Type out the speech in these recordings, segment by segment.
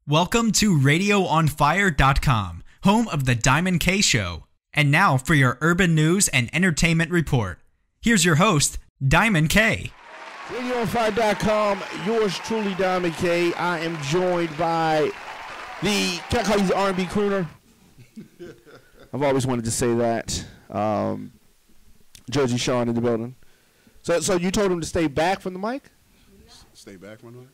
Welcome to RadioOnFire.com, home of the Diamond K Show. And now for your urban news and entertainment report. Here's your host, Diamond K. RadioOnFire.com, yours truly, Diamond K. I am joined by the, can I call you the R&B crooner? I've always wanted to say that. Jersey Shawn in the building. So you told him to stay back from the mic? Stay back from the mic?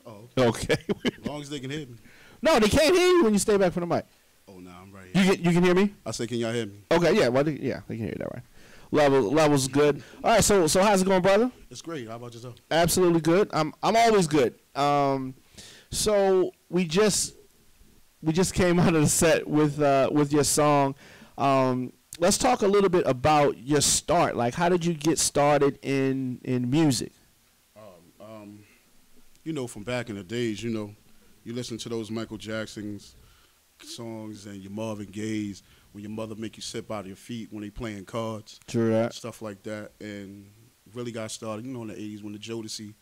Oh, okay. As long as they can hear me. No, they can't hear you when you stay back from the mic. Oh, no, I'm right here. You can hear me? I said, can y'all hear me? Okay, yeah, well, yeah, they can hear you that right. Levels good. All right, so how's it going, brother? It's great. How about yourself? Absolutely good. I'm always good. So we just came out of the set with your song. Let's talk a little bit about your start. Like, how did you get started in music? From back in the days, you listen to those Michael Jackson's songs and your Marvin Gaye's when your mother make you sip out of your feet when they playing cards. True that. Stuff like that. And really got started, in the 80s when the Jodeci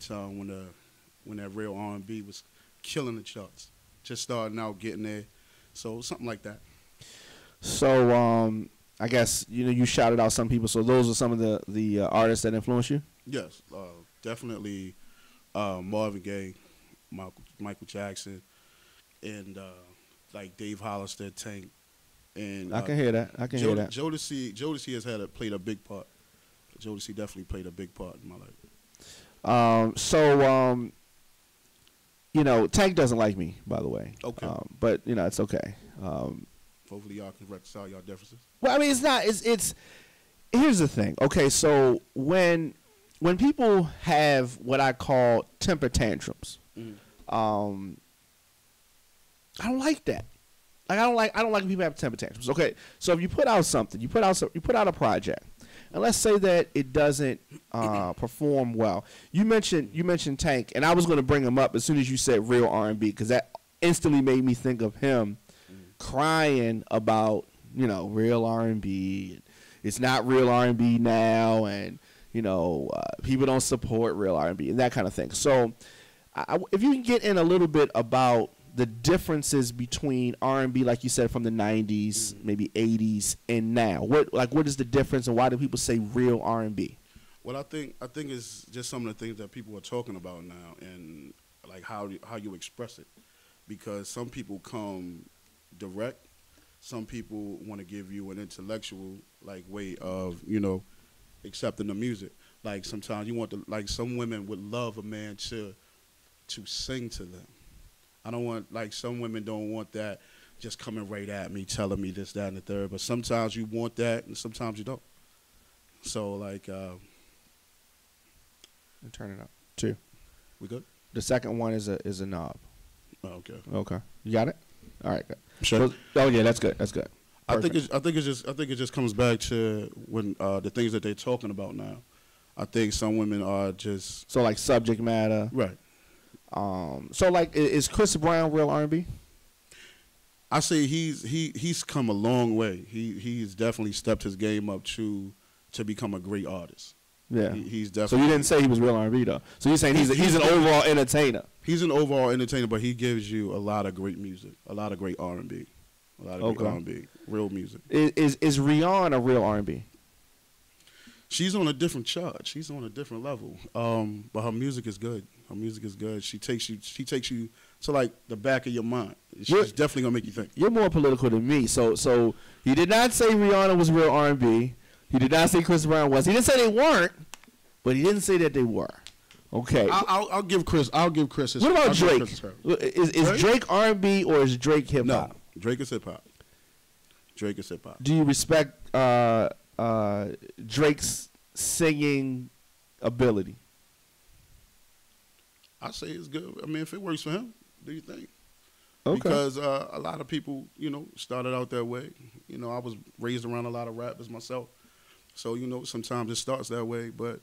time, when that real R&B was killing the charts. Just starting out, getting there. So something like that. So I guess, you shouted out some people. So those are some of the artists that influenced you? Yes, definitely Marvin Gaye, Michael Jackson, and like Dave Hollister, Tank. And I can hear that. Hear that. Jodeci has played a big part. Jodeci definitely played a big part in my life. Tank doesn't like me, by the way. Okay. But it's okay. Hopefully y'all can reconcile y'all differences. Well, I mean, it's not. It's. Here's the thing. Okay, so when people have what I call temper tantrums, I don't like that. Like, I don't like when people have temper tantrums. Okay, so if you put out something, you put out a project, and let's say that it doesn't perform well. You mentioned Tank, and I was going to bring him up as soon as you said real R&B, because that instantly made me think of him crying about real R&B. It's not real R&B now, and people don't support real R&B and that kind of thing. So, if you can get in a little bit about the differences between R&B, like you said, from the 90s, maybe 80s, and now, what is the difference, and why do people say real R&B? Well, I think it's just some of the things that people are talking about now, and like how you express it, because some people come direct, some people want to give you an intellectual way of accepting the music. Like sometimes you want some women would love a man to sing to them. I don't want, some women don't want that just coming right at me, telling me this, that, and the third. But sometimes you want that, and sometimes you don't. So, and turn it up. 2. We good? The second one is a knob. Oh, okay. Okay. You got it? All right, good. Sure. Oh yeah, that's good. That's good. Perfect. I think it just comes back to when the things that they're talking about now. I think some women are just subject matter. Right. Is Chris Brown real R&B? I say he's come a long way. He's definitely stepped his game up to become a great artist. Yeah. He's definitely. So you didn't say he was real R&B though. So you're saying he's an overall entertainer. He's an overall entertainer, but he gives you a lot of great music, a lot of great R&B, a lot of great R&B, real music. Is Rihanna a real R&B? She's on a different chart. She's on a different level. But her music is good. Her music is good. She takes you to the back of your mind. She's definitely gonna make you think. You're more political than me. So he did not say Rihanna was real R&B. He did not say Chris Brown was. He didn't say they weren't, but he didn't say that they were. Okay. I'll give Chris. His. What about Drake? Is Drake R&B or is Drake hip hop? No, Drake is hip hop. Drake is hip hop. Do you respect Drake's singing ability? I say it's good. I mean, if it works for him, do you think? Okay. Because a lot of people, started out that way. I was raised around a lot of rappers myself, so sometimes it starts that way. But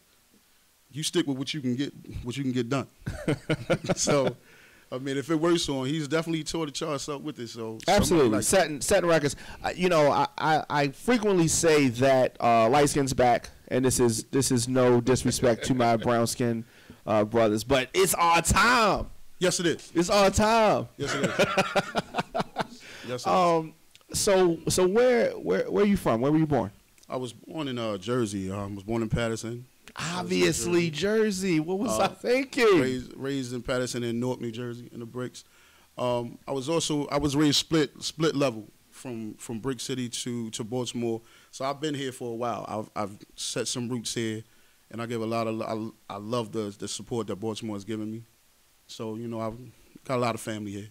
you stick with what you can get done. So, I mean, if it works for him, he's definitely tore the charts up with it. So absolutely, setting records. I frequently say that light skin's back, and this is no disrespect to my brown skin brothers, but it's our time. Yes, it is. It's our time. Yes, it is. Yes, it is. So where are you from? Where were you born? I was born in Jersey. I was born in Patterson. Obviously, Jersey. What was I thinking? Raised in Patterson in Newark, New Jersey, in the Bricks. I was raised split level from Brick City to Baltimore. So I've been here for a while. I've set some roots here, and I give a lot of I love the support that Baltimore has given me. So I've got a lot of family here.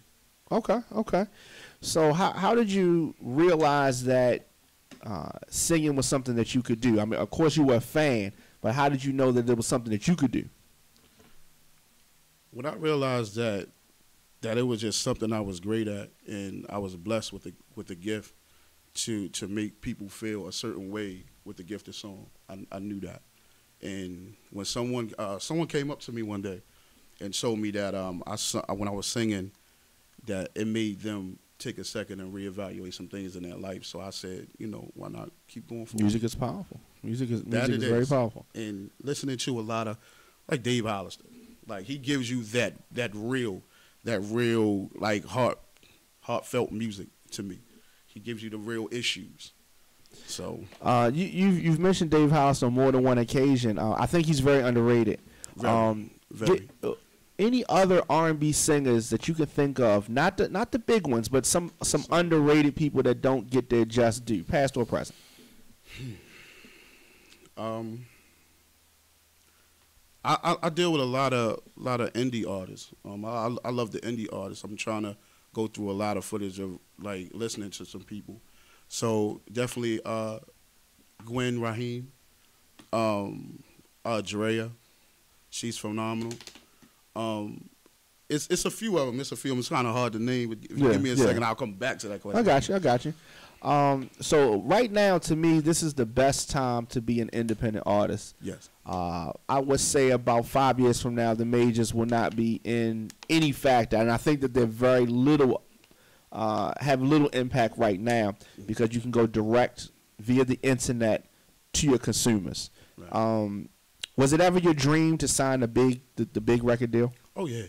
Okay. So how did you realize that singing was something that you could do? I mean, of course you were a fan, but how did you know that it was something that you could do? When I realized that it was just something I was great at, and I was blessed with the gift to make people feel a certain way with the gift of song. I knew that, and when someone came up to me one day and told me that when I was singing, that it made them take a second and reevaluate some things in their life. So I said, why not keep going forward? Music is powerful. Music is very powerful. And listening to a lot of, like Dave Hollister, like he gives you that real like heartfelt music to me. He gives you the real issues. So you've mentioned Dave Hollister on more than one occasion. I think he's very underrated. Very. Any other R&B singers that you can think of, not the big ones, but some underrated people that don't get their just due, past or present? I deal with a lot of indie artists. I love the indie artists. I'm trying to go through a lot of footage of like listening to some people. So definitely Gwen Raheem, Drea, she's phenomenal. It's a few of them. It's kind of hard to name. But if you give me a second, I'll come back to that question. I got you. So right now, to me, this is the best time to be an independent artist. Yes. I would say about 5 years from now, the majors will not be in any factor, and I think that they're very little, have little impact right now because you can go direct via the internet to your consumers. Right. Was it ever your dream to sign the big record deal? Oh yeah,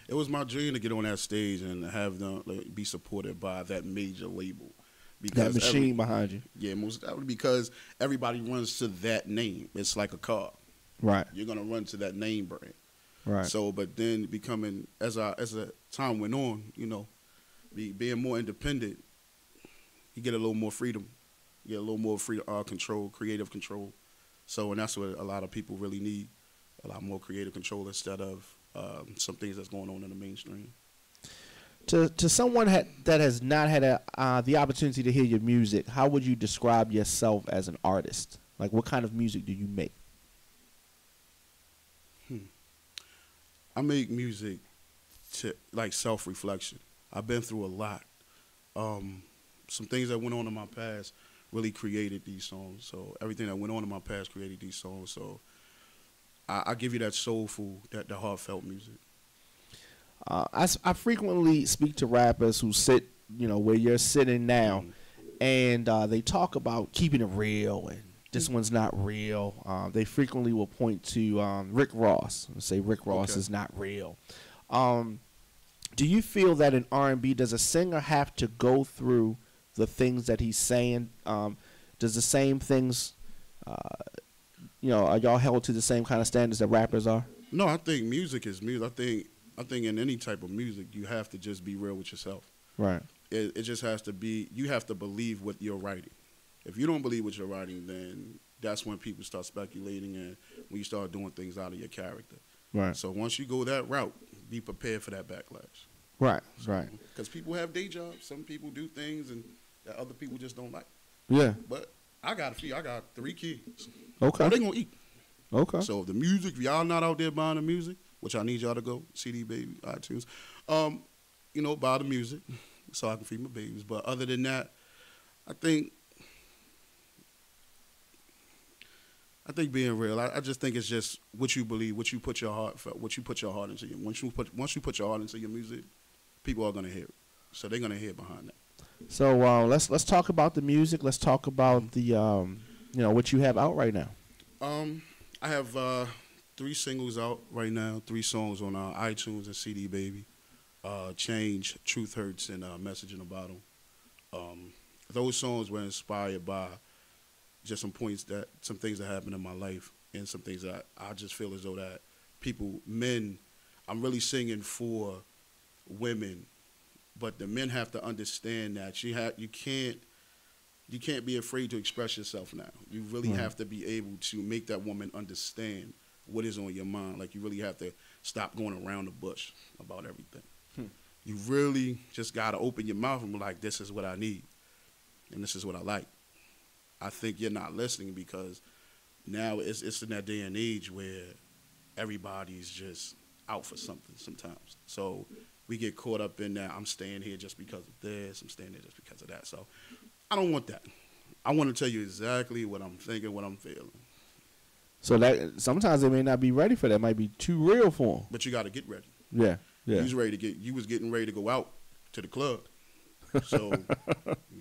it was my dream to get on that stage and have them be supported by that major label. Because that machine behind you. Yeah, most definitely, because everybody runs to that name. It's like a car. Right. You're gonna run to that name brand. Right. So, but then becoming as a time went on, being more independent, you get a little more freedom. You get a little more control, creative control. So, and that's what a lot of people really need, a lot more creative control instead of some things that's going on in the mainstream. To someone that has not had the opportunity to hear your music, how would you describe yourself as an artist? Like, what kind of music do you make? I make music to like self-reflection. I've been through a lot. Some things that went on in my past really created these songs. So everything that went on in my past created these songs. So I give you that soulful, the heartfelt music. I frequently speak to rappers who sit, where you're sitting now, and they talk about keeping it real and this one's not real. They frequently will point to Rick Ross and say Rick Ross is not real. Do you feel that in R&B, does a singer have to go through the things that he's saying? Does the same things, are y'all held to the same kind of standards that rappers are? No, I think music is music. I think in any type of music, you have to just be real with yourself. Right. It just has to be, you have to believe what you're writing. If you don't believe what you're writing, then that's when people start speculating and when you start doing things out of your character. Right. So once you go that route, be prepared for that backlash. Right, so, right. Because people have day jobs. Some people do things and that other people just don't like. Yeah. But I got 3 kids. Okay. What they going to eat? Okay. So if the music, if y'all not out there buying the music, which I need y'all to go, CD Baby, iTunes, buy the music so I can feed my babies. But other than that, I think being real, I just think it's just what you believe, what you put your heart into. Once you put your heart into your music, people are gonna hear it. So they're gonna hear behind that. So let's talk about the music. Let's talk about the what you have out right now. I have 3 singles out right now, 3 songs on iTunes and CD Baby. Change, Truth Hurts, and Message in a Bottle. Those songs were inspired by just some things that happened in my life, and some things that I just feel as though that men, I'm really singing for women, but the men have to understand that you can't be afraid to express yourself now. You really have to be able to make that woman understand what is on your mind. Like, you really have to stop going around the bush about everything. You really just got to open your mouth and be like, this is what I need, and this is what I like. I think you're not listening because now it's in that day and age where everybody's just out for something sometimes. So we get caught up in that, I'm staying here just because of this, I'm staying there just because of that. So I don't want that. I want to tell you exactly what I'm thinking, what I'm feeling. So that sometimes they may not be ready for that. It might be too real for them. But you got to get ready. Yeah. You was getting ready to go out to the club. So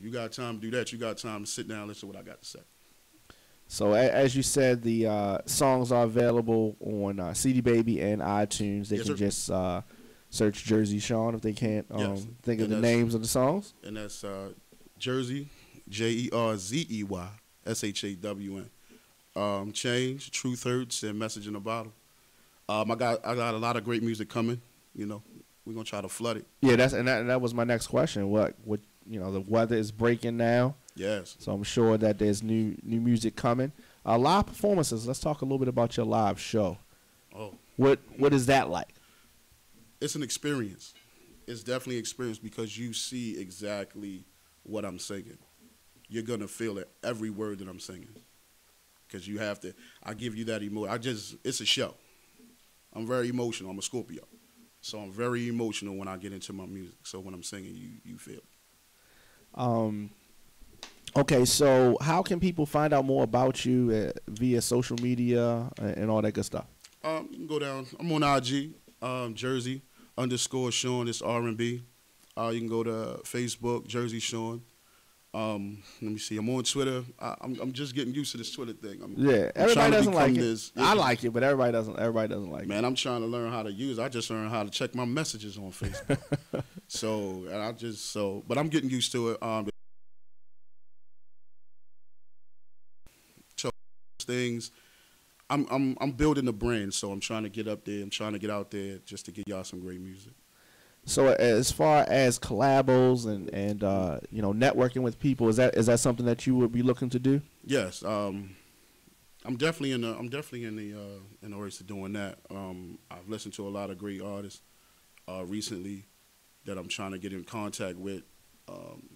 you got time to do that. You got time to sit down and listen to what I got to say. So as you said, the songs are available on CD Baby and iTunes. They can just search Jersey Shawn if they can't think of the names of the songs. And that's Jersey, Jersey, SHAWN. Change, Truth Hurts, and Message in a Bottle. I got a lot of great music coming. You know, we're gonna try to flood it. Yeah, that was my next question. What the weather is breaking now. Yes. So I'm sure that there's new music coming. Live performances. Let's talk a little bit about your live show. Oh. What is that like? It's an experience. It's definitely an experience because you see exactly what I'm singing. You're gonna feel it every word that I'm singing. Because you have to. I give you that emotion. It's a show. I'm very emotional. I'm a Scorpio. So I'm very emotional when I get into my music. So when I'm singing, you feel it. Okay, so how can people find out more about you via social media and all that good stuff? You can go down. I'm on IG, Jersey_Shawn. It's R&B. You can go to Facebook, Jersey Shawn. Let me see. I'm on Twitter. I'm just getting used to this Twitter thing. Everybody doesn't like it. I like it, but everybody doesn't like it. Man, I'm trying to learn how to use it. I just learned how to check my messages on Facebook. But I'm getting used to it. Things. I'm building a brand, so I'm trying to get up there. I'm trying to get out there just to get y'all some great music. So as far as collabos and networking with people, is that something that you would be looking to do? Yes, I'm definitely in the race of doing that. I've listened to a lot of great artists recently that I'm trying to get in contact with.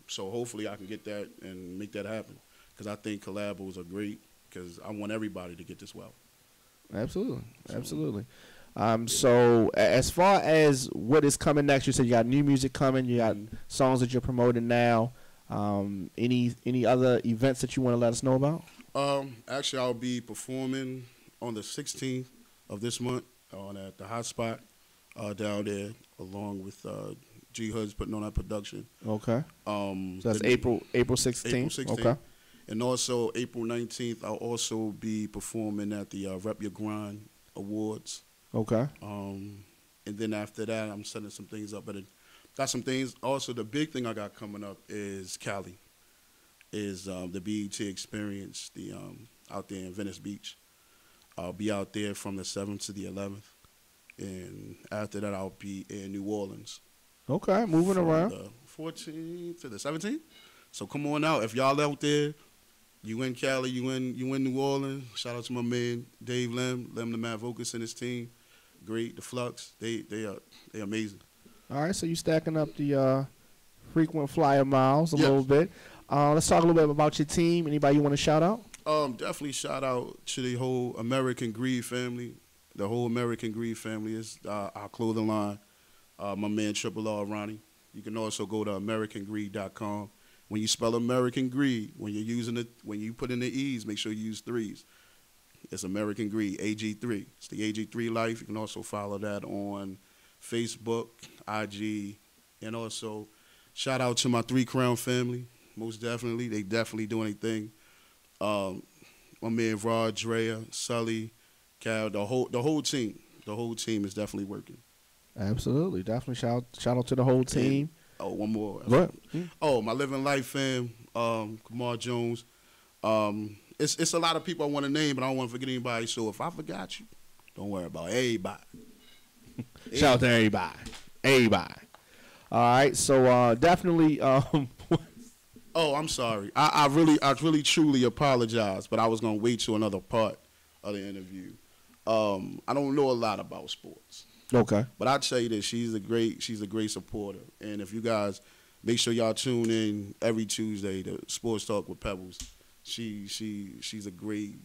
So hopefully I can get that and make that happen because I think collabos are great because I want everybody to get this well. Absolutely. So as far as what is coming next, you said you got new music coming, you got songs that you're promoting now. Any other events that you want to let us know about? Actually, I'll be performing on the 16th of this month at the Hot Spot down there, along with G Hoods putting on that production. Okay. So that's April 16th. April 16th. Okay. And also April 19th, I'll also be performing at the Rep Your Grind Awards. Okay. And then after that, I'm setting some things up. But got some things. Also, the big thing I got coming up is Cali. Is the BET Experience, out there in Venice Beach. I'll be out there from the 7th to the 11th. And after that, I'll be in New Orleans. Okay, moving around. The 14th to the 17th. So come on out. If y'all out there, you in Cali, you in New Orleans. Shout out to my man Dave Lem the Mad Vocus and his team. Great, the Flux. They are amazing. All right, so you stacking up the frequent flyer miles a little bit. Let's talk a little bit about your team. Anybody you want to shout out? Definitely shout out to the whole American Greed family. The whole American Greed family is our clothing line. My man Triple R Ronnie. You can also go to AmericanGreed.com. When you spell American Greed, when you put in the E's, make sure you use 3s. It's American Greed, AG3. It's the AG3 Life. You can also follow that on Facebook, IG, and also shout out to my 3 Crown family. Most definitely, they definitely doing their thing. My man Rod, Drea, Sully, Cal, the whole team. The whole team is definitely working. Absolutely, definitely shout out to the whole team. And, one more. What? Oh, my Living Life fam, Kamar Jones. It's a lot of people I want to name, but I don't want to forget anybody. So if I forgot you, don't worry about everybody. Shout out to everybody. Everybody. All right, so definitely. Oh, I'm sorry. I really truly apologize, but I was gonna wait till another part of the interview. I don't know a lot about sports. Okay. But I tell you this, she's a great supporter. And if you guys make sure y'all tune in every Tuesday to Sports Talk with Pebbles. She's a great.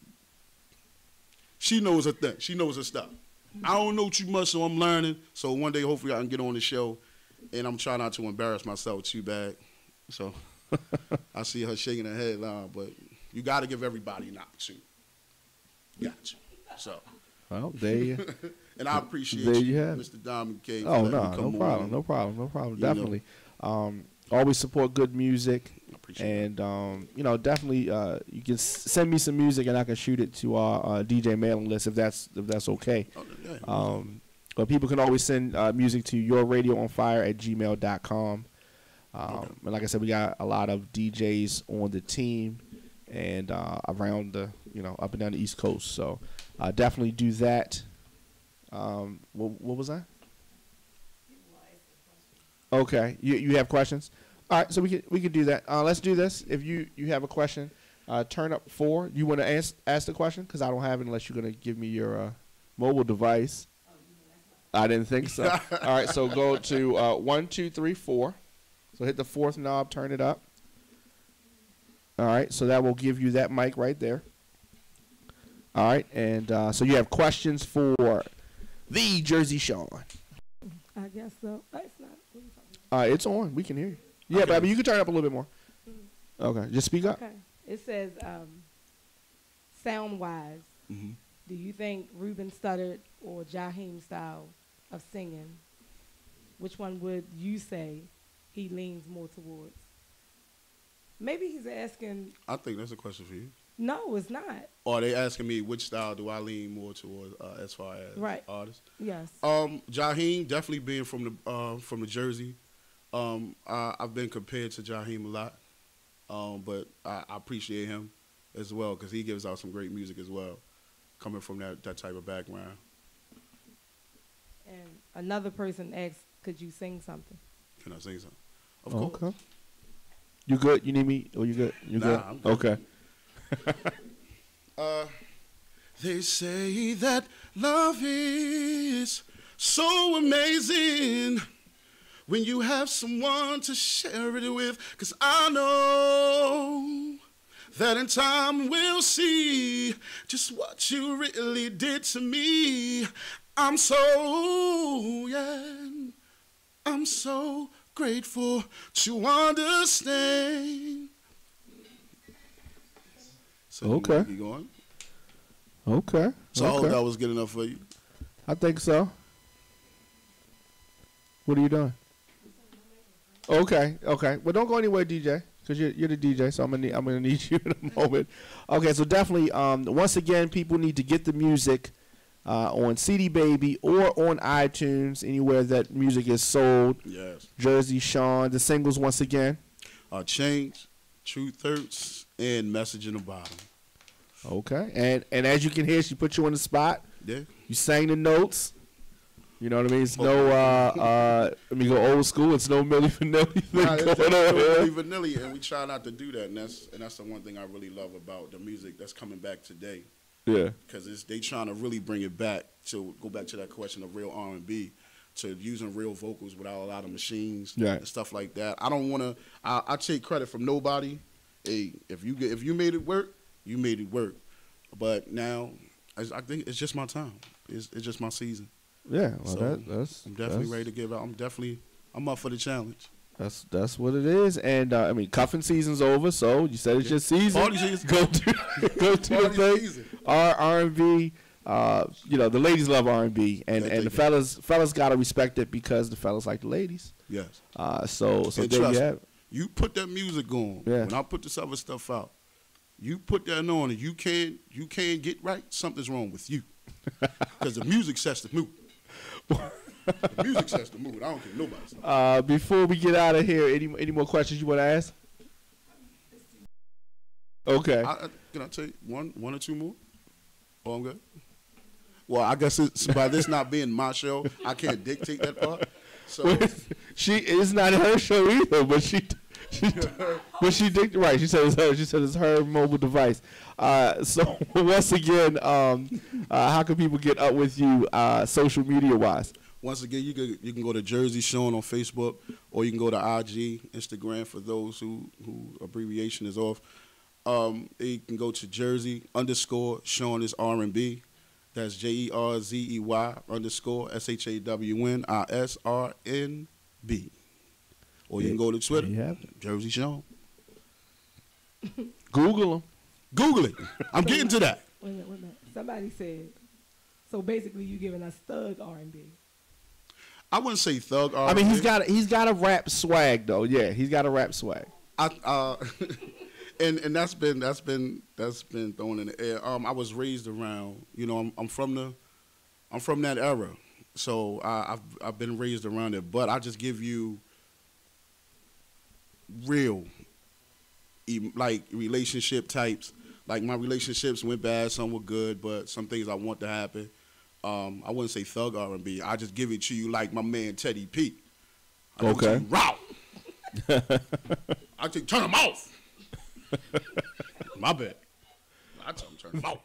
She knows her thing. She knows her stuff. I don't know too much, so I'm learning. So one day, hopefully, I can get on the show. And I'm trying not to embarrass myself too bad. So I see her shaking her head now, but you got to give everybody an opportunity. Got you. So. Well, there you. And I appreciate there you, have Mr. Diamond K. Oh no problem. Definitely. Always support good music. I appreciate and definitely you can send me some music and I can shoot it to our DJ mailing list if that's okay. Oh, yeah. But people can always send music to yourradioonfire@gmail.com. And like I said, we got a lot of DJs on the team and around the up and down the East Coast. So definitely do that. What was that? Okay, you have questions. All right, so we could do that. Let's do this. If you have a question, turn up 4. You want to ask the question because I don't have it unless you're gonna give me your mobile device. I didn't think so. All right, so go to 1, 2, 3, 4. So hit the 4th knob, turn it up. All right, so that will give you that mic right there. All right, and so you have questions for the Jersey Shawn. I guess so. It's not. What are you talking about? It's on. We can hear you. Yeah, okay. But you can turn it up a little bit more. Okay, just speak up. Okay. It says, sound-wise, do you think Ruben stuttered or Jaheim style of singing, which one would you say he leans more towards? Maybe he's asking. I think that's a question for you. No, it's not. Or are they asking me which style do I lean more towards as far as artists? Yes. Jaheim definitely being from the Jersey. I've been compared to Jaheim a lot, but I appreciate him as well because he gives out some great music as well, coming from that type of background. And another person asked, "Could you sing something?" Can I sing something? Of course. Okay. You good? You need me? Or you good? You good? I'm good. Okay. They say that love is so amazing when you have someone to share it with, 'cause I know that in time we'll see just what you really did to me. I'm so grateful to understand. So okay. You going? Okay. So I hope that was good enough for you. I think so. What are you doing? Okay. Well, don't go anywhere, DJ, because you're the DJ. So I'm gonna need you in a moment. Okay. So definitely, once again, people need to get the music on CD Baby or on iTunes, anywhere that music is sold. Yes. Jersey Shawn. The singles once again. Change, Truth Hurts, and Message in the Bottom. Okay. And as you can hear, she put you on the spot. Yeah. You sang the notes. You know what I mean? It's no, let me go old school. It's no Milli Vanilli thing Nah, going on. Milli Vanilli, and we try not to do that. And that's the one thing I really love about the music that's coming back today. Yeah. Because they trying to really bring it back to go back to that question of real R&B, to using real vocals without a lot of machines and stuff like that. I don't want to. I take credit from nobody. Hey, if you made it work, you made it work. But now, I think it's just my time. It's just my season. Yeah, well, so I'm definitely ready to give out. I'm up for the challenge. That's what it is. And I mean, cuffing season's over, so you said it's your season. Party season. Go to the thing. R&B. The ladies love R&B, and the fellas gotta respect it because the fellas like the ladies. Yes. So there you have it. You put that music on. Yeah. When I put this other stuff out, you put that on, and you can't get right. Something's wrong with you. Because the music sets the mood. The music sets the mood. I don't care nobody. Before we get out of here, any more questions you want to ask? Okay. Can I take one or two more? Oh, I'm good. Well, I guess by this not being my show, I can't dictate that part. So it's not her show either, but she did right. She said it's her. She said it's her mobile device. So once again, how can people get up with you social media wise? Once again, you can go to Jersey Shawn on Facebook, or you can go to IG, Instagram for those who abbreviation is off. You can go to Jersey_Shawn is R&B. That's JERZEY _SHAWNISRNB. Or you can go to Twitter, Jersey Shawn. Google them. Google it. I'm getting to that. Wait a minute. Somebody said, so basically you giving us thug R&B. I wouldn't say thug R&B. I mean, he's got a rap swag though. Yeah, he's got a rap swag. And that's been thrown in the air. I was raised around, I'm from that era, so I've been raised around it. But I just give you real, like relationship types. Like my relationships went bad, some were good, but some things I want to happen. I wouldn't say thug R&B. I just give it to you like my man Teddy P. Okay. Row. I think turn him off. My bad. I tell him turn him off.